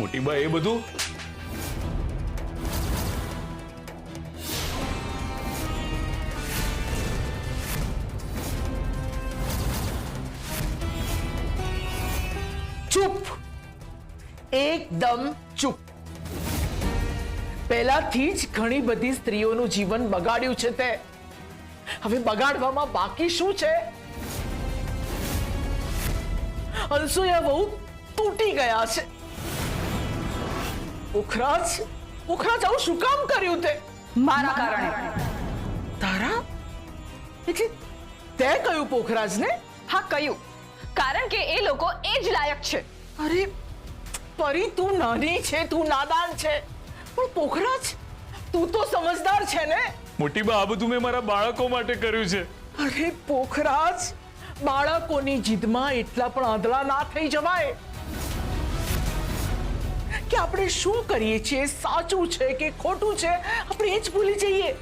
મોટી બા એ બધું ચૂપ, એકદમ ચૂપ. પહેલાથી જ ઘણી બધી સ્ત્રીઓનું જીવન બગાડ્યું છે તે. હવે બગાડવામાં બાકી શું છે? અનસુયા બહુ તૂટી ગયા છે. પોખરાજ આવું શું કામ કર્યું તે? મારા કારણે. તારા એટલે તે કહ્યું પોખરાજને? હા કહ્યું, કારણ કે એ લોકો એ જ લાયક છે. અરે પરી, તું નાની છે, તું નાદાન છે, પણ પોખરાજ તું તો સમજદાર છે ને. મોટી બા આ બધું મેં મારા બાળકો માટે કર્યું છે. અરે પોખરાજ, બાળકોની જીદમાં એટલા પણ આંધળા ના થઈ જવાય કે આપણે શું કરીએ છીએ સાચું છે કે ખોટું છે આપણે એ જ ભૂલી જઈએ.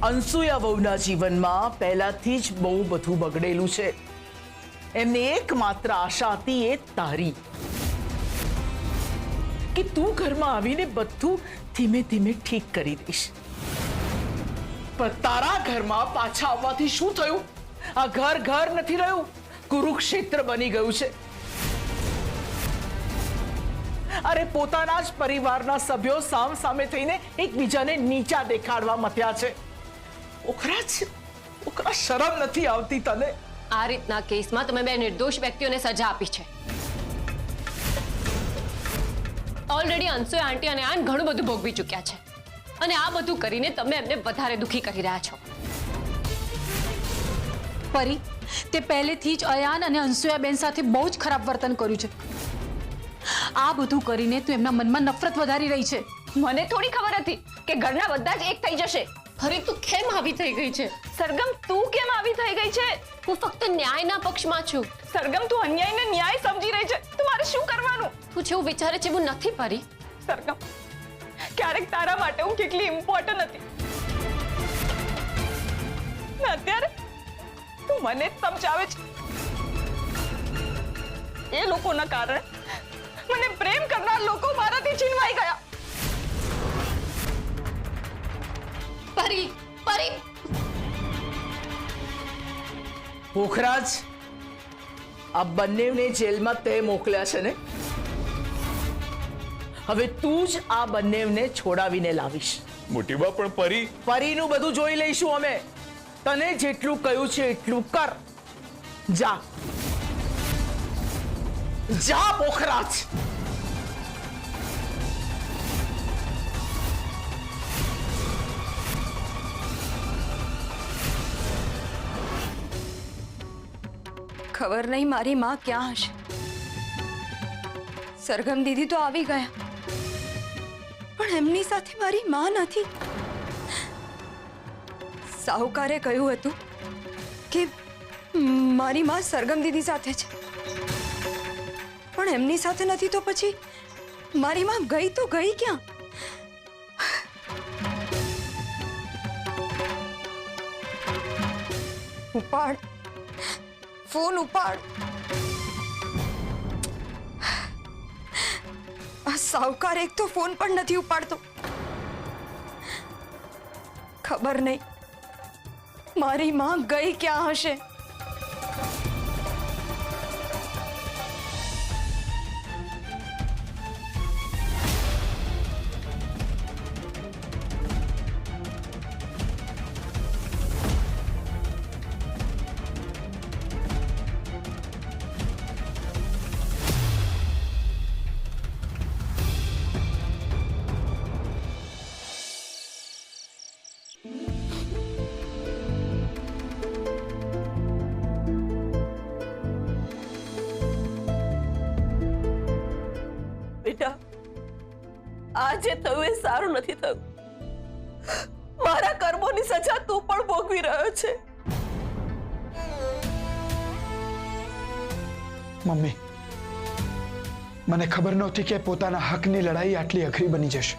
અનસુયા વહુના જીવનમાં પહેલાથી જ બહુ બધું બગડેલું છે. એમને એકમાત્ર આશા હતી એ તારી, કે તું ઘરમાં આવીને બધું ધીમે ધીમે ઠીક કરી દઈશ. પણ તારા ઘરમાં પાછા આવવાથી શું થયું? આ ઘર નથી રહ્યું, કુરુક્ષેત્ર બની ગયું છે. અરે પોતાના જ પરિવારના સભ્યો સામ સામે થઈને એકબીજાને નીચા દેખાડવા મથ્યા છે. ઓખરા શરમ નથી આવતી તને? આ રીતના કેસમાં તમે બે નિર્દોષ વ્યક્તિઓને સજા આપી છે. ઓલરેડી અનસુયા આંટી અને આન ઘણું બધું ભોગવી ચૂક્યા છે, અને આ બધું કરીને તમે એમને વધારે દુખી કરી રહ્યા છો. પરી, તે પહેલેથી જ અયાન અને અનસુયાબેન સાથે બહુ જ ખરાબ વર્તન કર્યું છે. આ બધું કરીને તું એમના મનમાં નફરત વધારી રહી છે. મને થોડી ખબર હતી કે ઘરના બધા જ એક થઈ જશે. અરે તું કેમ આવી થઈ ગઈ છે? સરગમ, તું કેમ આવી થઈ ગઈ છે? હું ફક્ત ન્યાયના પક્ષમાં છું. સરગમ, તું અન્યાયને ન્યાય સમજી રહી છે. તું મારે શું કરવાનું? તું જેવું વિચારે છે એવું નથી પરી. સરગમ, ક્યારેક તારા માટે હું કેટલી ઇમ્પોર્ટન્ટ હતી, ને અત્યારે તું મને જ સમજાવે છે. એ લોકોના કારણે મને પ્રેમ કરનાર લોકો મારાથી છીનવાઈ ગયા. પરી, પરી. પોખરાજ, આ બંનેને જેલમાં તે મોકલ્યા છે ને? હવે તું જ આ બંનેને છોડાવીને લાવીશ. મોટી બા પણ પરીનું બધું જોઈ લઈશું અમે. તને જેટલું કહ્યું છે એટલું કર. જા જા પોખરાજ. ખબર નહીં મારી માં ક્યાં હશે. સરગમ દીદી તો આવી ગયા, પણ એમની સાથે મારી માં નથી. સાહુકારે કહ્યું હતું કે મારી માં સરગમ દીદી સાથે છે, પણ એમની સાથે નથી તો પછી મારી માં ગઈ તો ગઈ ક્યાં? ઉપાડ ફોન, ઉપાડ. આ સાહુકાર એક તો ફોન પણ નથી ઉપાડતો. ખબર નહીં મારી માં ગઈ ક્યાં હશે. બેટા, આજે થયું એ સારું નથી થયું. મારા કર્મોની સજા તું પણ ભોગવી રહ્યો છે. મમ્મી, મને ખબર નહોતી કે પોતાના હકની લડાઈ આટલી અઘરી બની જશે.